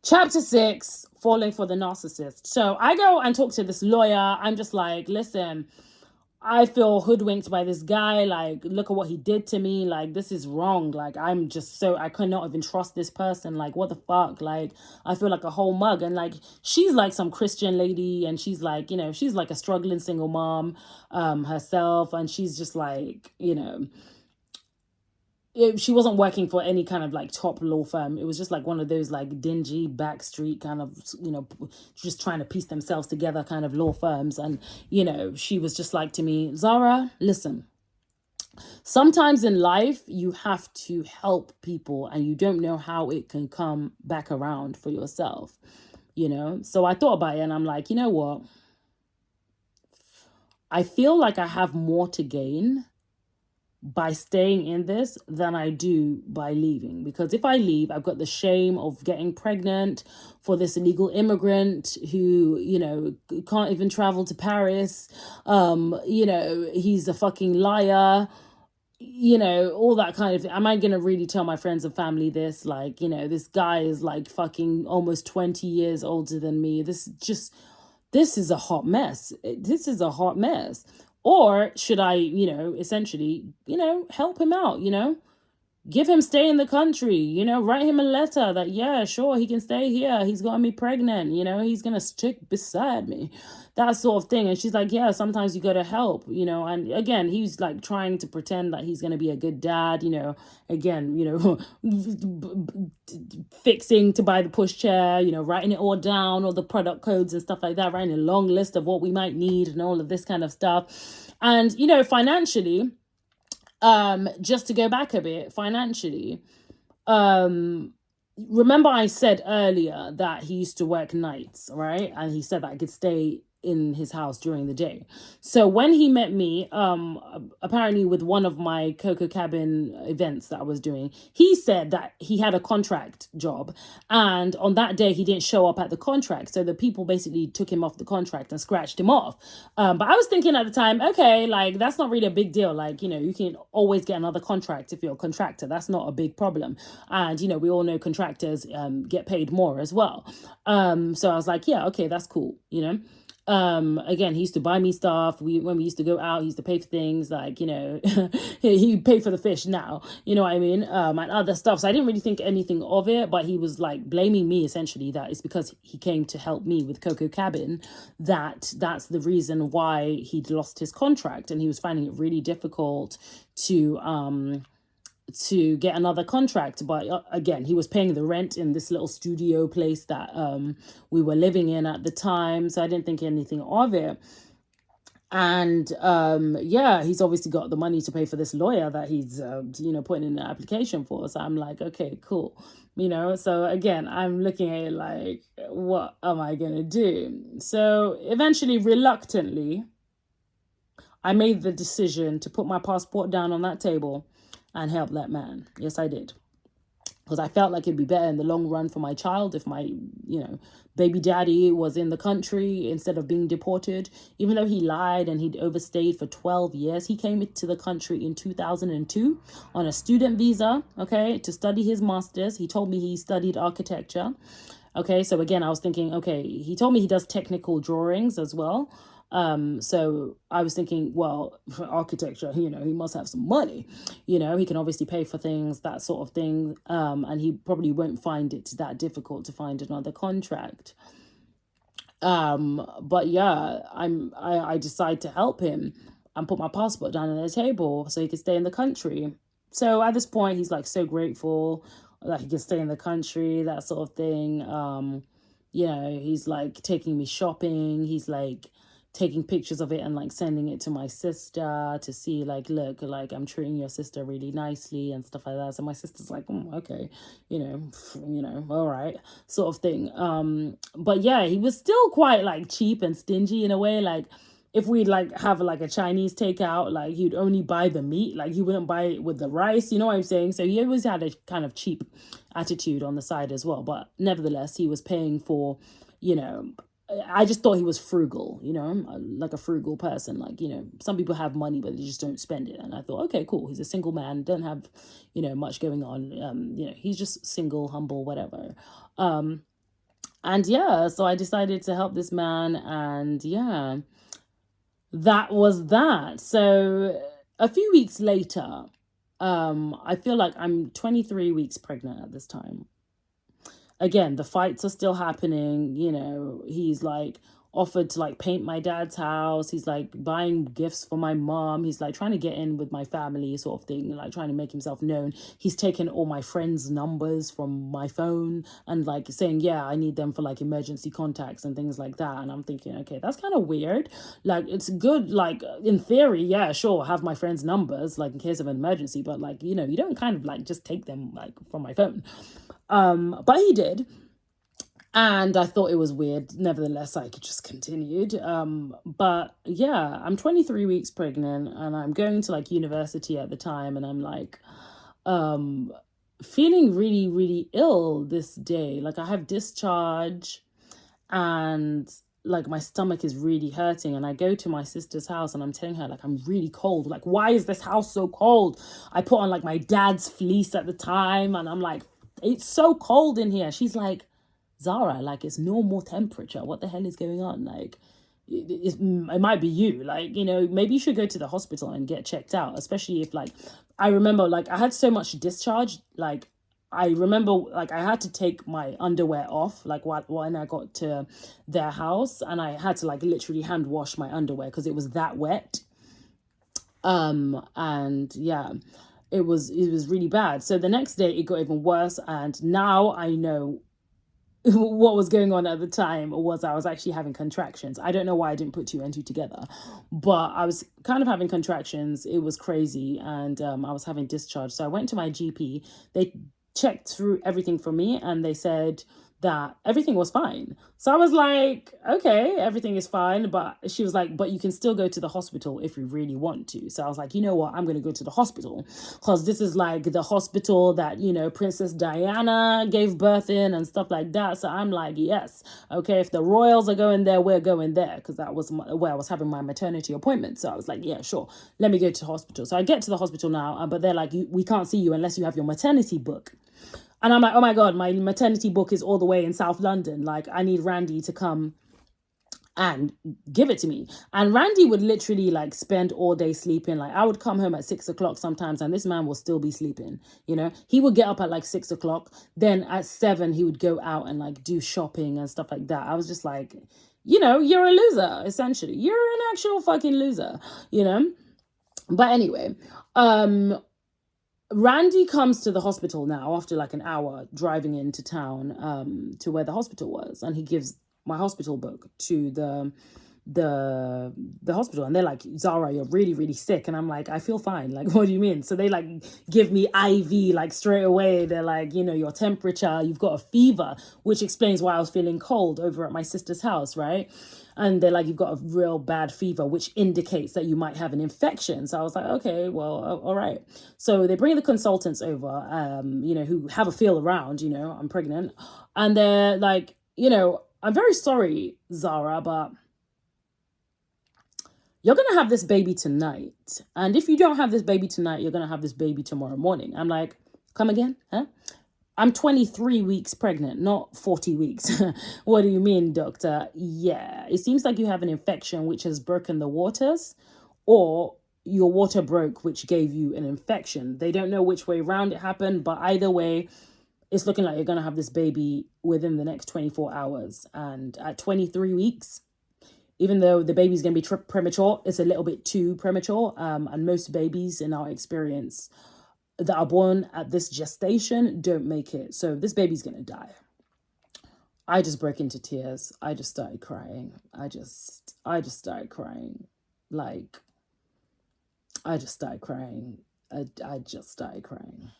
Chapter 6, falling for the narcissist. So I go and talk to this lawyer. I'm just like, listen, I feel hoodwinked by this guy. Like, look at what he did to me. Like, this is wrong. Like, I'm just so, I cannot even trust this person. Like, what the fuck? Like, I feel like a whole mug. And like, she's like some Christian lady, and she's like, she's like a struggling single mom herself. And she's just like, she wasn't working for any kind of like top law firm. It was just like one of those like dingy backstreet kind of, just trying to piece themselves together kind of law firms. And, she was just like to me, Zara, listen, sometimes in life you have to help people and you don't know how it can come back around for yourself, So I thought about it and I'm like, you know what? I feel like I have more to gain by staying in this than I do by leaving. Because if I leave, I've got the shame of getting pregnant for this illegal immigrant who, can't even travel to Paris. He's a fucking liar. All that kind of thing. Am I going to really tell my friends and family this? Like, this guy is like fucking almost 20 years older than me. This is a hot mess. This is a hot mess. Or should I, essentially, help him out, give him stay in the country, write him a letter that, yeah, sure, he can stay here. He's got me pregnant, he's going to stick beside me, that sort of thing. And she's like, yeah, sometimes you got to help, and again, he's like trying to pretend that he's going to be a good dad, again, fixing to buy the pushchair, writing it all down, all the product codes and stuff like that, writing a long list of what we might need and all of this kind of stuff. And, financially, just to go back a bit, financially, remember I said earlier that he used to work nights, right? And he said that I could stay in his house during the day. So when he met me, apparently with one of my Coco Cabin events that I was doing, he said that he had a contract job, and on that day he didn't show up at the contract. So the people basically took him off the contract and scratched him off. But I was thinking at the time, okay, like that's not really a big deal. Like, you can always get another contract if you're a contractor. That's not a big problem. And, we all know contractors get paid more as well. So I was like, yeah, okay, that's cool, again, he used to buy me stuff. When we used to go out, he used to pay for things like, he paid for the fish now, you know what I mean? And other stuff. So I didn't really think anything of it, but he was like blaming me essentially that it's because he came to help me with Coco Cabin, that's the reason why he'd lost his contract. And he was finding it really difficult to get another contract. But again, he was paying the rent in this little studio place that we were living in at the time, so I didn't think anything of it. And yeah, he's obviously got the money to pay for this lawyer that he's putting in an application for. So I'm like, okay, cool, so again, I'm looking at it like, what am I gonna do? So eventually, reluctantly, I made the decision to put my passport down on that table and help that man. Yes, I did. Because I felt like it'd be better in the long run for my child if my, baby daddy was in the country instead of being deported. Even though he lied and he'd overstayed for 12 years, he came to the country in 2002 on a student visa, okay, to study his master's. He told me he studied architecture. Okay, so again, I was thinking, okay, he told me he does technical drawings as well. So I was thinking, well, for architecture, he must have some money, he can obviously pay for things, that sort of thing. And he probably won't find it that difficult to find another contract. But yeah, I decide to help him and put my passport down on the table so he could stay in the country. So at this point, he's like so grateful that he can stay in the country, that sort of thing. He's like taking me shopping. He's like taking pictures of it and like sending it to my sister to see like, look, like I'm treating your sister really nicely and stuff like that. So my sister's like, okay, all right, sort of thing. But yeah, he was still quite like cheap and stingy in a way. Like if we'd like have like a Chinese takeout, like he'd only buy the meat, like he wouldn't buy it with the rice, you know what I'm saying? So he always had a kind of cheap attitude on the side as well. But nevertheless, he was paying for, I just thought he was frugal, like a frugal person. Like, some people have money, but they just don't spend it. And I thought, okay, cool. He's a single man, don't have, much going on. He's just single, humble, whatever. And yeah, so I decided to help this man, and yeah, that was that. So a few weeks later, I feel like I'm 23 weeks pregnant at this time. Again, the fights are still happening. He's like offered to like paint my dad's house. He's like buying gifts for my mom. He's like trying to get in with my family, sort of thing, like trying to make himself known. He's taken all my friends' numbers from my phone and like saying, yeah, I need them for like emergency contacts and things like that. And I'm thinking, okay, that's kind of weird. Like, it's good, like, in theory, yeah, sure, have my friends' numbers, like, in case of an emergency, but like, you don't kind of like just take them like from my phone. But he did. And I thought it was weird. Nevertheless, I just continued. But yeah, I'm 23 weeks pregnant and I'm going to like university at the time. And I'm like, um, feeling really, really ill this day. Like, I have discharge and like my stomach is really hurting. And I go to my sister's house and I'm telling her, like, I'm really cold. Like, why is this house so cold? I put on like my dad's fleece at the time and I'm like, it's so cold in here. She's like, Zara, like, it's normal temperature. What the hell is going on? Like, it might be you. Like, maybe you should go to the hospital and get checked out, especially if, like, I remember, like, I had so much discharge. Like, I remember, like, I had to take my underwear off, like, when I got to their house, and I had to, like, literally hand wash my underwear because it was that wet. And yeah, it was really bad. So the next day it got even worse, and now I know what was going on at the time was I was actually having contractions. I don't know why I didn't put two and two together, but I was kind of having contractions. It was crazy, and I was having discharge. So I went to my GP. They checked through everything for me, and they said that everything was fine. So I was like, okay, everything is fine. But she was like, but you can still go to the hospital if you really want to. So I was like, you know what? I'm going to go to the hospital because this is like the hospital that, Princess Diana gave birth in and stuff like that. So I'm like, yes, okay, if the royals are going there, we're going there, because that was where I was having my maternity appointment. So I was like, yeah, sure, let me go to the hospital. So I get to the hospital now, but they're like, we can't see you unless you have your maternity book. And I'm like, oh my God, my maternity book is all the way in South London. Like, I need Randy to come and give it to me. And Randy would literally like spend all day sleeping. Like, I would come home at 6 o'clock sometimes and this man will still be sleeping. He would get up at like 6 o'clock. Then at 7, he would go out and like do shopping and stuff like that. I was just like, you're a loser, essentially. You're an actual fucking loser, you know? But anyway, Randy comes to the hospital now after like an hour driving into town, to where the hospital was, and he gives my hospital book to the hospital, and they're like, Zara, you're really, really sick. And I'm like, I feel fine. Like, what do you mean? So they like give me IV like straight away. They're like, your temperature, you've got a fever, which explains why I was feeling cold over at my sister's house, right? And they're like, you've got a real bad fever, which indicates that you might have an infection. So I was like, okay, well, all right. So they bring the consultants over, who have a feel around, I'm pregnant. And they're like, I'm very sorry, Zara, but you're going to have this baby tonight. And if you don't have this baby tonight, you're going to have this baby tomorrow morning. I'm like, come again? Huh? I'm 23 weeks pregnant, not 40 weeks. What do you mean, doctor? Yeah, it seems like you have an infection which has broken the waters, or your water broke, which gave you an infection. They don't know which way around it happened, but either way, it's looking like you're going to have this baby within the next 24 hours. And at 23 weeks, even though the baby's going to be premature, it's a little bit too premature. And most babies in our experience that are born at this gestation don't make it. So this baby's going to die. I just broke into tears. I just started crying. I just started crying. Like, I just started crying. I just started crying.